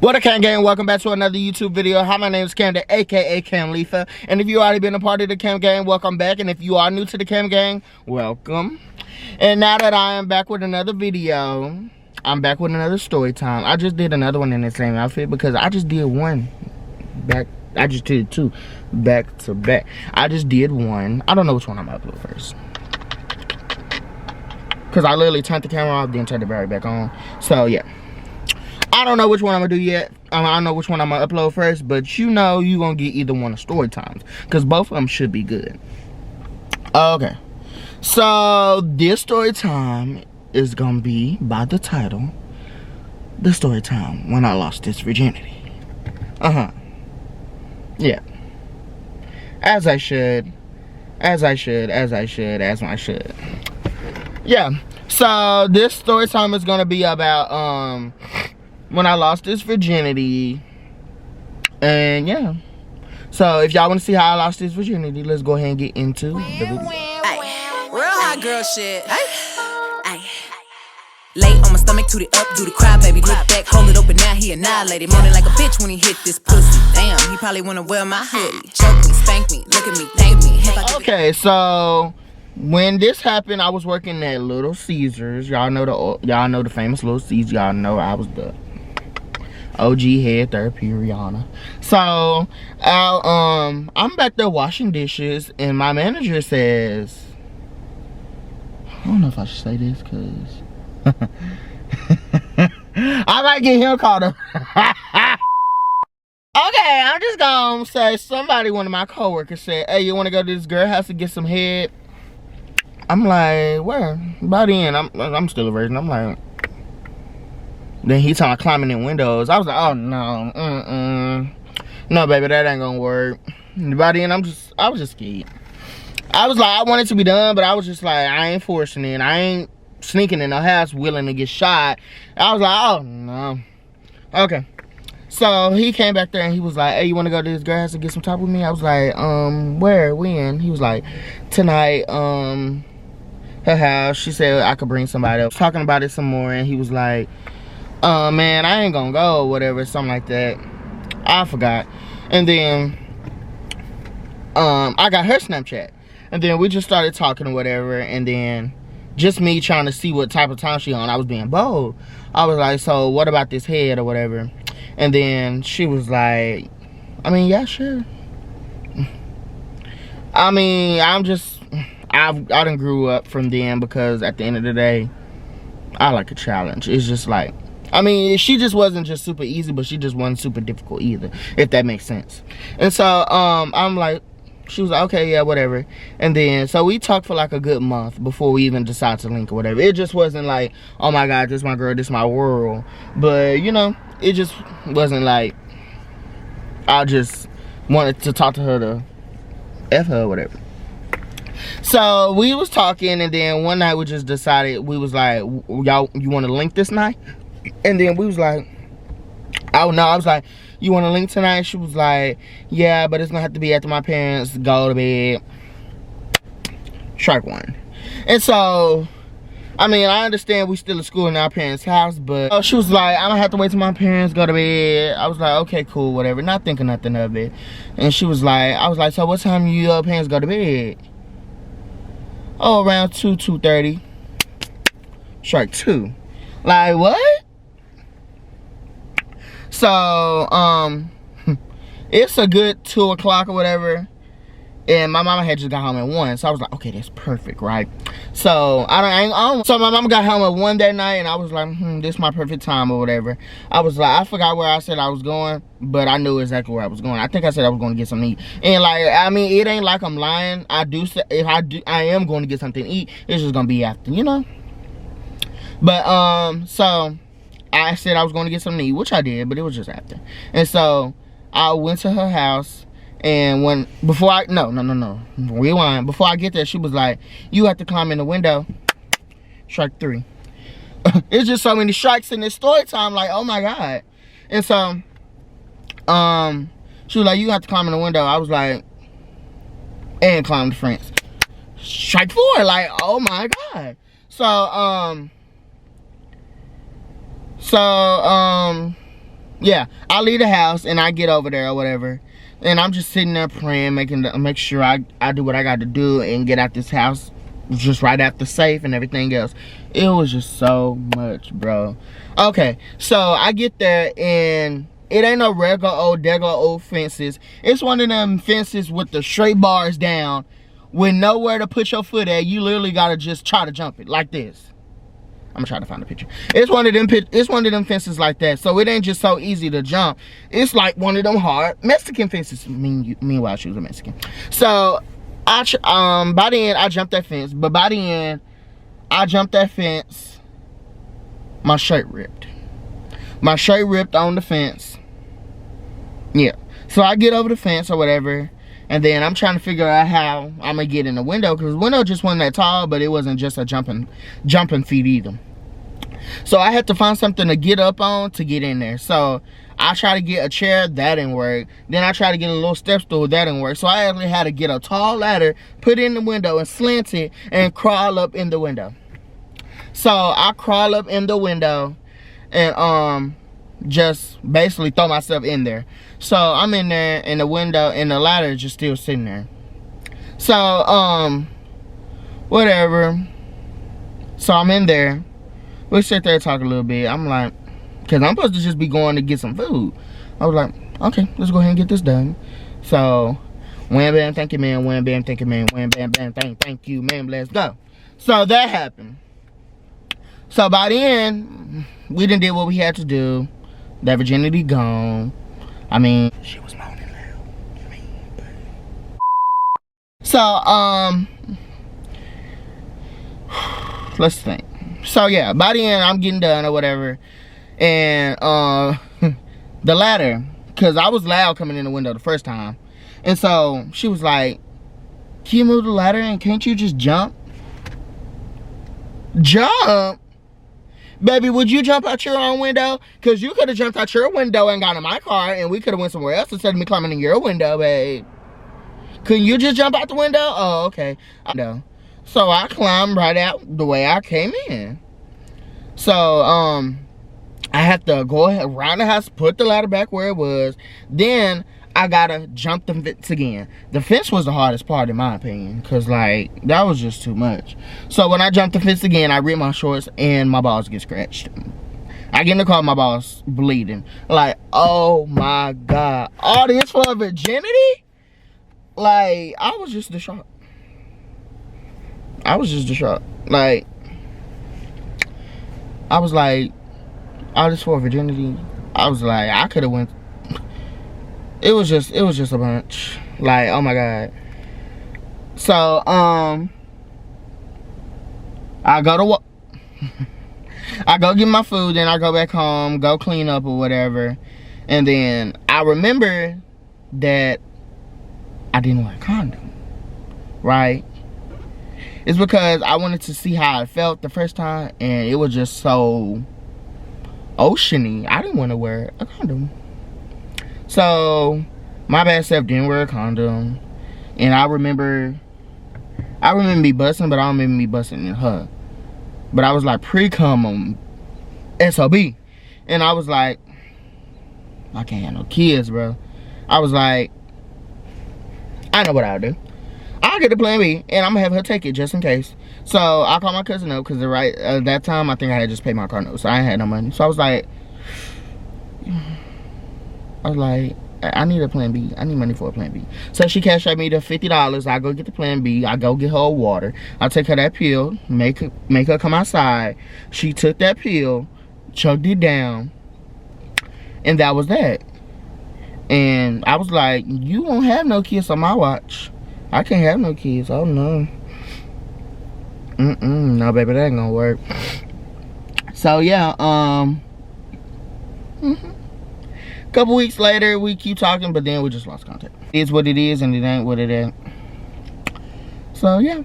What up, Cam Gang? Welcome back to another YouTube video. Hi, my name is Camden, aka Camlifa. And if you already been a part of the Cam Gang, welcome back. And if you are new to the Cam Gang, welcome. And now that I am back with another video, I'm back with another story time. I just did another one in the same outfit because I just did one back. I just did two back to back. I just did one. I don't know which one I'm gonna upload first, because I literally turned the camera off, then turned it right back on. So yeah, I don't know which one I'm gonna do yet. I don't know which one I'm gonna upload first, but you know you gonna get either one of story times, because both of them should be good. Okay, so this story time is gonna be by the title, The Story Time When I Lost This Virginity. Yeah, as I should. Yeah, so this story time is gonna be about when I lost this virginity. And yeah, so if y'all want to see how I lost this virginity, let's go ahead and get into the video. Real hot girl shit. Ay. Lay on my stomach, toot it up, do the cry, baby. Look back, hold it open, now he annihilated. Moaning like a bitch when he hit this pussy. Damn, he probably wanna wear my hoodie. Choke me, spank me, look at me, thank me. Okay, so when this happened, I was working at Little Caesars. Y'all know the famous Little Caesars. Y'all know I was the OG head therapy Rihanna. So I'm back there washing dishes, and my manager says, I don't know if I should say this because I might get him caught up. Okay, I'm just gonna say one of my coworkers said, hey, you wanna go to this girl house to get some head? I'm like, where? By then, I'm still a virgin. I'm like, then he talking about climbing in windows. I was like, oh no, no, baby, that ain't gonna work. By then, I was just scared. I was like, I wanted to be done, but I was just like, I ain't forcing it. I ain't sneaking in the house willing to get shot. I was like, oh no. Okay. So he came back there and he was like, hey, you want to go to this girl house and get some top with me? I was like, where, when? He was like, tonight, her house. She said I could bring somebody else. Talking about it some more, and he was like, man, I ain't gonna go or whatever, something like that. I forgot. And then I got her Snapchat, and then we just started talking or whatever, and then just me trying to see what type of time she on. I was being bold. I was like, so what about this head or whatever? And then she was like, I mean, yeah, sure. I mean, I done grew up from then, because at the end of the day, I like a challenge. It's just like, I mean, she just wasn't just super easy, but she just wasn't super difficult either, if that makes sense. And so I'm like, she was like, okay, yeah, whatever. And then so we talked for like a good month before we even decided to link or whatever. It just wasn't like, oh my god, this is my girl, this is my world. But you know, it just wasn't like I just wanted to talk to her to F her or whatever. So we was talking, and then one night we just decided, we was like, y'all, you want to link this night? And then we was like, oh no, I was like, you want to link tonight? She was like, yeah, but it's gonna have to be after my parents go to bed. Strike one. And so, I mean, I understand we still at school in our parents' house, but she was like, I'm gonna have to wait till my parents go to bed. I was like, okay, cool, whatever, not thinking nothing of it. And she was like, I was like, so what time your parents go to bed? Oh, around 2:30. Strike two. Like, what? So, it's a good 2 o'clock or whatever. And my mama had just got home at 1. So I was like, okay, that's perfect, right? So so my mama got home at 1 that night, and I was like, this is my perfect time or whatever. I was like, I forgot where I said I was going, but I knew exactly where I was going. I think I said I was going to get something to eat. And like, I mean, it ain't like I'm lying. I am going to get something to eat. It's just gonna be after, you know? But so I said I was going to get something to eat, which I did, but it was just after. And so I went to her house. And rewind. Before I get there, she was like, you have to climb in the window. Strike 3. It's just so many strikes in this story time, like, oh my god. And so she was like, you have to climb in the window. I was like, and climb the fence. Strike 4, like, oh my god. So yeah, I leave the house and I get over there or whatever. And I'm just sitting there praying, make sure I do what I got to do and get out this house just right after safe and everything else. It was just so much, bro. Okay, so I get there and it ain't no regular old fences. It's one of them fences with the straight bars down with nowhere to put your foot at. You literally gotta just try to jump it like this. I'm trying to find a picture. It's one of them fences like that. So it ain't just so easy to jump. It's like one of them hard Mexican fences. Meanwhile, she was a Mexican. So by the end, I jumped that fence. But by the end, I jumped that fence. My shirt ripped. My shirt ripped on the fence. Yeah. So I get over the fence or whatever. And then I'm trying to figure out how I'm gonna get in the window, because the window just wasn't that tall, but it wasn't just a jumping feet either. So I had to find something to get up on to get in there. So I tried to get a chair, that didn't work. Then I tried to get a little step stool, that didn't work. So I actually had to get a tall ladder, put it in the window and slant it and crawl up in the window. So I crawl up in the window and just basically throw myself in there. So I'm in there and the window and the ladder is just still sitting there. So whatever. So I'm in there. We sit there and talk a little bit. I'm like, cause I'm supposed to just be going to get some food. I was like, okay, let's go ahead and get this done. So wham bam, thank you man, wham bam, thank you man, wham bam bam, thank you man, let's go. So that happened. So by the end, we done did what we had to do. That virginity gone. I mean, she was moaning loud. So, let's think. So yeah, by the end, I'm getting done or whatever. And the ladder, because I was loud coming in the window the first time. And so she was like, can you move the ladder and can't you just jump? Jump? Baby, would you jump out your own window? Because you could have jumped out your window and got in my car and we could have went somewhere else instead of me climbing in your window, babe. Couldn't you just jump out the window? Oh, okay. No. So I climbed right out the way I came in. So, I have to go around the house, put the ladder back where it was. Then I gotta jump the fence again. The fence was the hardest part in my opinion, because like that was just too much. So when I jumped the fence again, I ripped my shorts and my balls get scratched. I get in the car, my balls bleeding. Like, oh my god, all this for virginity? Like, I was just distraught. Like, I was like, all this for virginity? I was like, I could have went. It was just a bunch. Like, oh my god. So, I go get my food, then I go back home, go clean up or whatever. And then I remember that I didn't wear a condom. Right? It's because I wanted to see how I felt the first time, and it was just so oceany. I didn't want to wear a condom. So my bad self didn't wear a condom. And I remember me busting, but I don't remember me busting in her. But I was like pre-cum on SOB. And I was like, I can't have no kids, bro. I was like, I know what I'll do. I'll get the plan B and I'm gonna have her take it just in case. So I called my cousin up because at that time I think I had just paid my car note, so I ain't had no money. So I was like, I need a plan B. I need money for a plan B. So she cashed out me the $50. I go get the plan B. I go get her water. I take her that pill, make her come outside. She took that pill, chugged it down, and that was that. And I was like, you won't have no kids on my watch. I can't have no kids. Oh no. No, baby, that ain't gonna work. So yeah, couple weeks later, we keep talking, but then we just lost contact. It is what it is, and it ain't what it ain't. So yeah,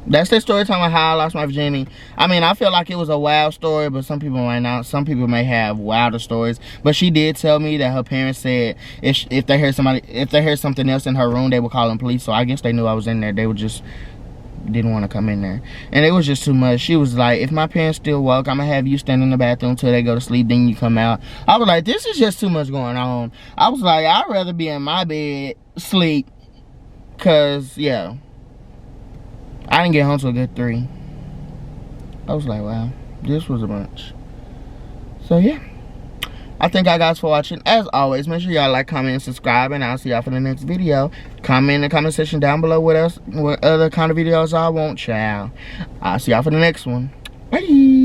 that's the story time of how I lost my virginity. I mean, I feel like it was a wild story, but some people might not. Some people may have wilder stories. But she did tell me that her parents said if they heard something else in her room, they would call the police. So I guess they knew I was in there. They would just didn't want to come in there. And it was just too much. She was like, if my parents still woke, I'm gonna have you stand in the bathroom till they go to sleep, then you come out. I was like, this is just too much going on. I was like, I'd rather be in my bed, sleep, cause yeah, I didn't get home till a good 3. I was like, wow, this was a bunch. So yeah, I thank y'all guys for watching. As always, make sure y'all like, comment, and subscribe, and I'll see y'all for the next video. Comment in the comment section down below what other kind of videos I want, child. I'll see y'all for the next one. Bye.